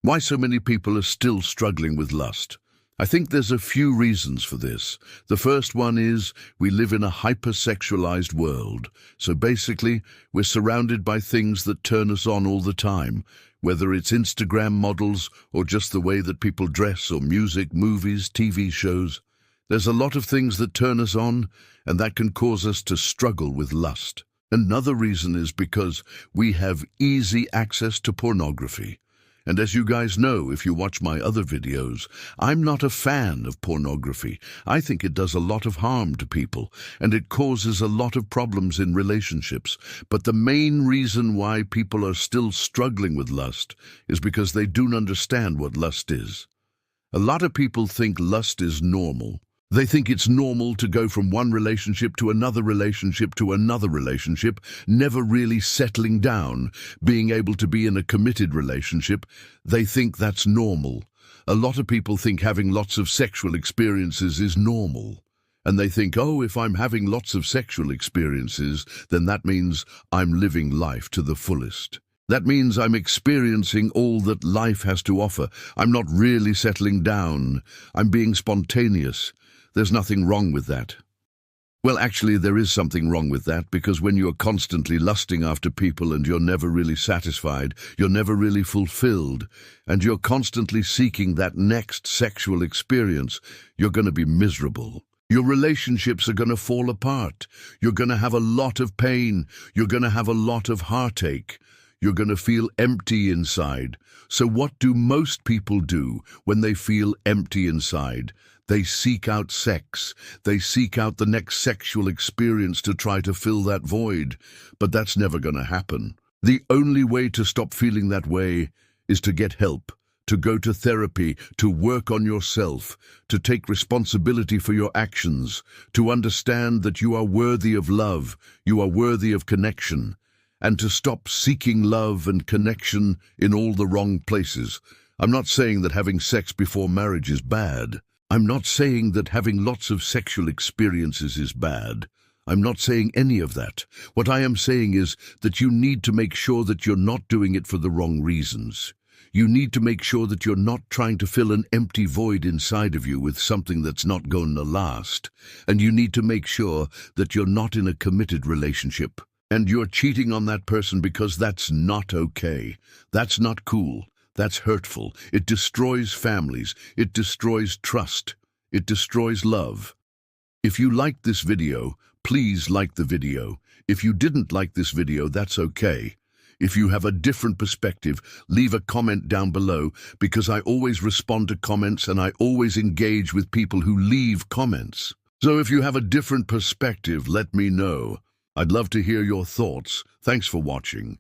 Why so many people are still struggling with lust? I think there's a few reasons for this. The first one is we live in a hypersexualized world. So basically, we're surrounded by things that turn us on all the time, whether it's Instagram models or just the way that people dress or music, movies, TV shows. There's a lot of things that turn us on, and that can cause us to struggle with lust. Another reason is because we have easy access to pornography. And as you guys know, if you watch my other videos, I'm not a fan of pornography. I think it does a lot of harm to people, and it causes a lot of problems in relationships. But the main reason why people are still struggling with lust is because they don't understand what lust is. A lot of people think lust is normal. They think it's normal to go from one relationship to another relationship to another relationship, never really settling down, being able to be in a committed relationship. They think that's normal. A lot of people think having lots of sexual experiences is normal. And they think, oh, if I'm having lots of sexual experiences, then that means I'm living life to the fullest. That means I'm experiencing all that life has to offer. I'm not really settling down. I'm being spontaneous. There's nothing wrong with that. Well, actually, there is something wrong with that, because when you're constantly lusting after people and you're never really satisfied, you're never really fulfilled, and you're constantly seeking that next sexual experience, you're going to be miserable. Your relationships are going to fall apart. You're going to have a lot of pain. You're going to have a lot of heartache. You're going to feel empty inside. So what do most people do when they feel empty inside? They seek out sex. They seek out the next sexual experience to try to fill that void. But that's never going to happen. The only way to stop feeling that way is to get help, to go to therapy, to work on yourself, to take responsibility for your actions, to understand that you are worthy of love, you are worthy of connection, and to stop seeking love and connection in all the wrong places. I'm not saying that having sex before marriage is bad. I'm not saying that having lots of sexual experiences is bad. I'm not saying any of that. What I am saying is that you need to make sure that you're not doing it for the wrong reasons. You need to make sure that you're not trying to fill an empty void inside of you with something that's not going to last. And you need to make sure that you're not in a committed relationship. And you're cheating on that person because that's not okay. That's not cool. That's hurtful. It destroys families. It destroys trust. It destroys love. If you liked this video, please like the video. If you didn't like this video, that's okay. If you have a different perspective, leave a comment down below, because I always respond to comments and I always engage with people who leave comments. So if you have a different perspective, let me know. I'd love to hear your thoughts. Thanks for watching.